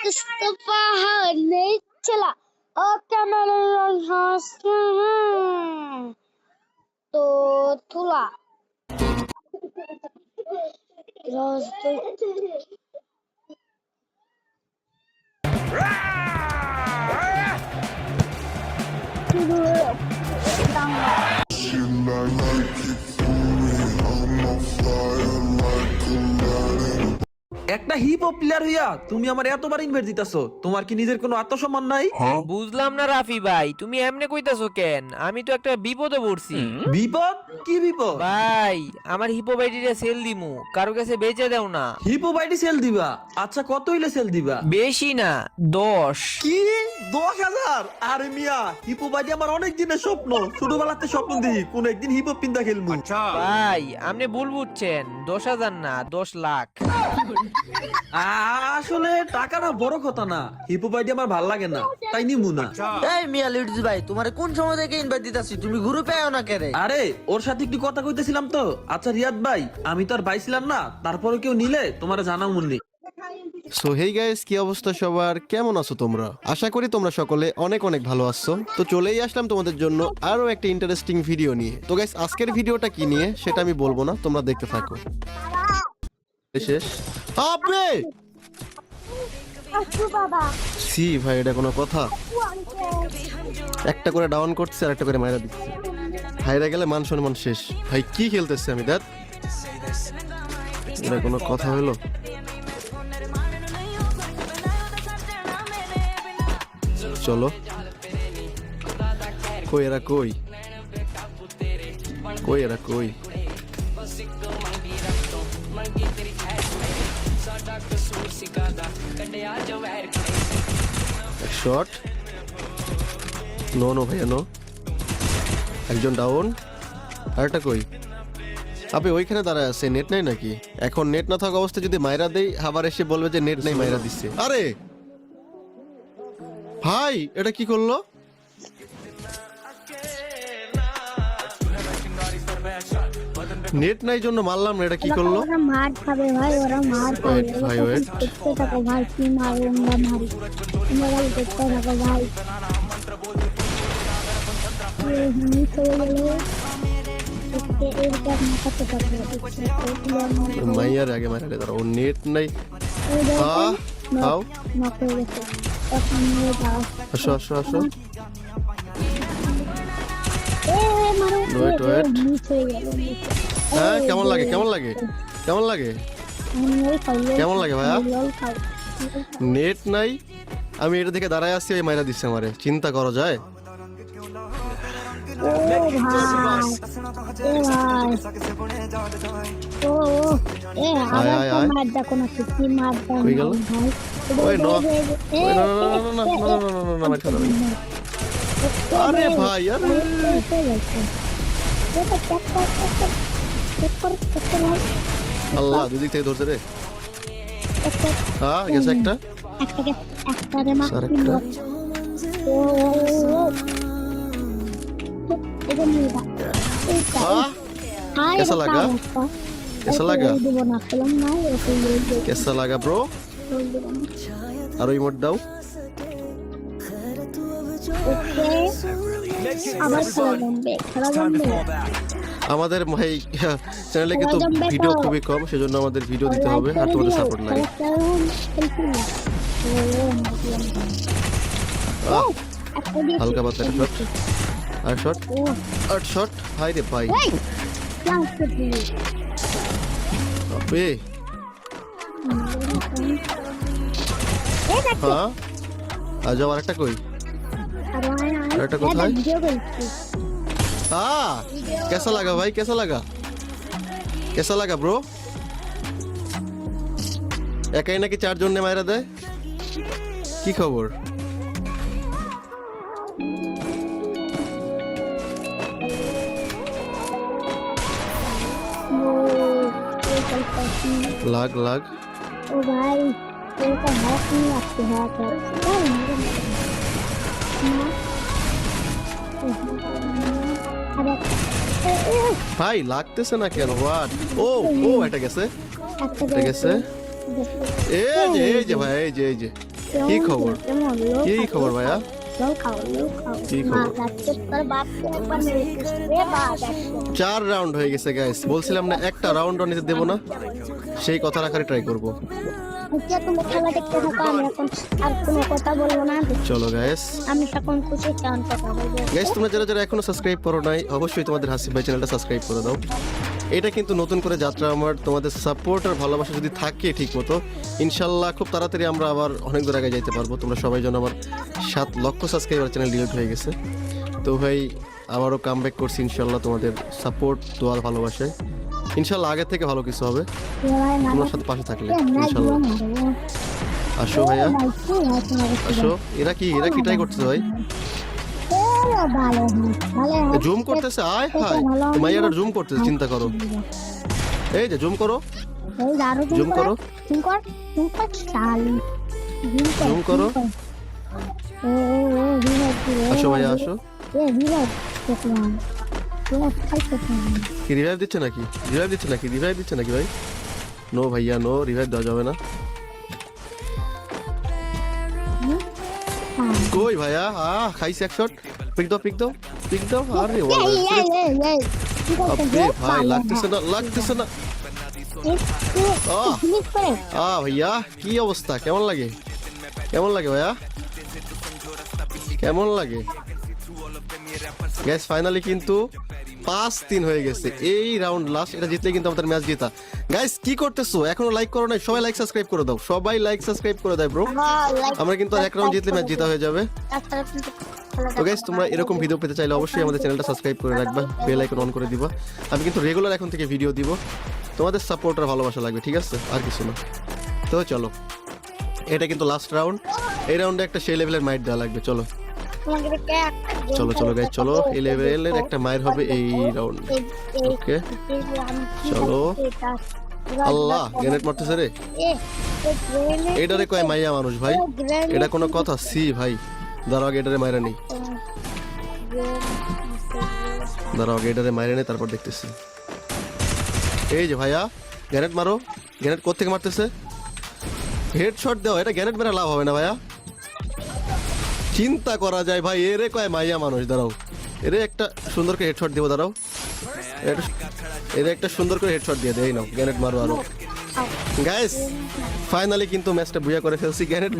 Mustafa ne çela o kamerayı hasta to tula Rozdu একটা hip hop player হইয়া তুমি আমার এতবার ইনভাইট দিতাছো, তোমার কি নিজের কোনো আত্মসম্মান নাই? বুঝলাম না রাফি ভাই, তুমি এমনি কইতাছো কেন? আমি তো একটা বিপদে পড়ছি। বিপদ? কি বিপদ? ভাই আমার হিপো বাইটিটা সেল দিমু, কারো কাছে বেচে দাও না। হিপ হপ আইডি সেল দিবা? আচ্ছা কত হইলে সেল দিবা? বেশি না, 10। কি 10,000? আরে মিয়া, হিপ হপ আইডি আমার অনেক দিনের স্বপ্ন, ছোটবেলাতে স্বপ্ন দেখি কোন একদিন হিপ হপ পিন্দা খেলবো। ভাই আপনি ভুল বুঝছেন, 10,000 না 10 লাখ। আসলে টাকাটা বড় কথা না, হিপ হপ আইডি আমার ভাল লাগে না, তাই নিমু না। এই মিয়া লিডস ভাই, তোমারে কোন সময় থেকে ইনভাইট দিতাছি, তুমি গ্রুপে আও না কেরে? আরে ওর সাথে একটু কথা কইতেছিলাম তো। আচ্ছা রিয়াদ ভাই, আমি তো আর পাইছিলাম না, তারপরে কেউ নিলে তোমার জানাও মুন্নি। সো হেই গাইস, কি অবস্থা সবার? কেমন আছো তোমরা? আশা করি তোমরা সকলে অনেক অনেক ভালো আছো। তো চলেই আসলাম তোমাদের জন্য আরো একটা ইন্টারেস্টিং ভিডিও নিয়ে। তো গাইস আজকের ভিডিওটা কি নিয়ে সেটা আমি বলবো না, তোমরা দেখতে থাকো। শেষ আপনি Aku baba সি ভাই, এটা কোনো কথা? একটা করে ডাউন করছে আর একটা করে মাইরা দিচ্ছে, হাইরা গেলে মান সম্মান শেষ। ভাই কি খেলতেছে আমি দেখ, এটা কোনো কথা হলো? চলো কই এরা, কই কই এরা, কই? শট, নো নো ভাইয়া নো। একজন ডাউন, আরেকটা কই? আপনি ওইখানে দাঁড়ায় আছে, নেট নাই নাকি? এখন নেট না থাকা অবস্থায় যদি মাইরা দেই, আবার এসে বলবে যে নেট নাই, মাইরা দিচ্ছে। আরে ভাই এটা কি করলো? নেট নাই জন্য মারলাম না, এটা কি করলো? ওরা মার খাবে ভাই, ওরা মার খাবে। Wait, ভাই, wait. দেখতে থাকো ভাই, কি মারো আমরা মারি, তোমরা ভাই দেখতে থাকো ভাই। মিস হয়ে গেলে এইটা মাথাতে পারবে। মাইয়ার আগে মারা রে, দাঁড়া, ও নেট নাই। হাউ নক হয়ে গেছে, এখন নিয়ে যাও। আসো আসো আসো। মারো। Wait, wait. মিস হয়ে গেল। হ্যাঁ কেমন লাগে, কেমন লাগে, কেমন লাগে, কেমন লাগে ভাইয়া? নেট নাই, আমি এটা থেকে দাঁড়ায় আসছি, ওই মাইরা দিচ্ছে আমারে। চিন্তা করা যায়? ওই ন, ওই না না না না না না না না না মাইর খাওয়া যাবে না। আরে ভাই আরে আল্লাহ, দুদিক থেকে ধরছে রে। হ্যাঁ গেছে একটা, আর একটা। कैसा लगा, कैसा लगा, कैसा लगा ब्रो? আর ওই মোড দাও। আমাদের ভাই চ্যানেলে কিন্তু ভিডিও খুবই কম, সেজন্য আমাদের ভিডিও দিতে হবে আর তোমাদের সাপোর্ট লাগে। হালকা পাতলা শট, আর শট, আর শট। হাই রে ভাই, আপে হ্যাঁ আজ আবার একটা কই, আরেকটা কোথায়? हाँ कैसा लगा भाई, कैसा लगा, कैसा लगा ब्रो? একাই নাকি চারজন নে মাইরা দেয়, কি খবর? लाग लाग ओ भाई, तो हैक नहीं लगते है क्या? ভাই লাগতেছে না কেন? হোয়াট? ও ও এটা গেছে, এটা গেছে। এই যে ভাই, এই যে কি খবর? কি খবর ভাইয়া? জল খাও কি খবর? যাচ্ছে তোর বাপ একবার মেরে দিচ্ছে রে বাপ 4 রাউন্ড হয়ে গেছে গাইস, বলছিলাম না একটা রাউন্ডও নিতে দেবো না, সেই কথা রাখারই ট্রাই করব। আচ্ছা তুমি খেলা দেখতে থাকো, আমি এখন আর কোনো কথা বলবো না। চলো গাইস, আমি তখন খুশি চান কথা বলবো। গাইস তোমরা যারা যারা এখনো সাবস্ক্রাইব করো নাই, অবশ্যই তোমাদের হাসিব ভাই চ্যানেলটা সাবস্ক্রাইব করে দাও। এটা কিন্তু নতুন করে যাত্রা আমার, তোমাদের সাপোর্ট আর ভালোবাসা যদি থাকে ঠিক মতো, ইনশাল্লাহ খুব তাড়াতাড়ি আমরা আবার অনেক দূর আগে যাইতে পারবো। তোমরা সবাই যেন আমার 7 লক্ষ সাবস্ক্রাইবার চ্যানেল ডিলিট হয়ে গেছে, তো ভাই আবারও কাম ব্যাক করছি ইনশাল্লাহ তোমাদের সাপোর্ট দোয়ার ভালোবাসায়। ইনশাল্লাহ আগের থেকে ভালো কিছু হবে তোমার সাথে পাশে থাকলে ইনশাল্লাহ। আসো ভাইয়া আসো। এরা কি ট্রাই করতেছে ভাই? জুম করতেছে, আয় হায় মাইয়াটা জুম করতেছে, চিন্তা করো। এই যে জুম করো, জুম করো, জুম করো। আসো ভাইয়া আসো। কি রিভাইভ দিচ্ছে নাকি? রিভাইভ দিচ্ছে নাকি ভাই? নো ভাইয়া নো, রিভাইভ দেওয়া যাবে না। কই ভাইয়া? খাইছে এক শট। পিক দাও। আরে আপনি ভাই লাগতেছে না। ভাইয়া কি অবস্থা? কেমন লাগে ভাইয়া? কেমন লাগে? গ্যাস ফাইনালি কিন্তু 5-3 হয়ে গেছে। এই রাউন্ড লাস্ট, এটা জিতলে কিন্তু আমাদের ম্যাচ জেতা। গাইস কি করতেছো? এখনো লাইক করো নাই? সবাই লাইক সাবস্ক্রাইব করে দাও, ব্রো। আমরা কিন্তু এক রাউন্ড জিতলে ম্যাচ জেতা হয়ে যাবে। তো গাইস তোমরা এরকম ভিডিও পেতে চাইলে অবশ্যই আমাদের চ্যানেলটা সাবস্ক্রাইব করে রাখবা, বেল আইকন অন করে দিবা। আমি কিন্তু রেগুলার এখন থেকে ভিডিও দিব, তোমাদের সাপোর্ট আর ভালোবাসা লাগবে, ঠিক আছে? আর কিছু না। তো চলো, এটা কিন্তু লাস্ট রাউন্ড। এই রাউন্ডে একটা সেই লেভেলের মাইট দেওয়া লাগবে। চলো গাইস চলো, এই লেভেলের একটা মাইর হবে এই রাউন্ড। ওকে চলো। আল্লাহ গ্রেনেড মারতেছে রে। এটারে কয় মাইয়া মানুষ ভাই? এটা কোনো কথা? সি ভাই দাঁড়াও, এটারে মাইরা নেই, এটারে মাইরা নেই, তারপর দেখতেছি। এই যে ভাইয়া গ্রেনেড মারো। গ্রেনেড কোত্থেকে মারতেছে? হেডশট দাও। এটা গ্রেনেড মেরা লাভ হবে না ভাইয়া, চিন্তা করা যায় ভাই। এরে কয় মাইয়া মানুষ। দাঁড়াও, এরে একটা সুন্দর করে হেডশট দিব। দাঁড়াও, এরে একটা সুন্দর করে হেডশট দিয়ে দেয়। নাও গ্রেনেড মারো আরো। গাইস ফাইনালি কিন্তু ম্যাচটা বুয়া করে ফেলছি। গ্রেনেড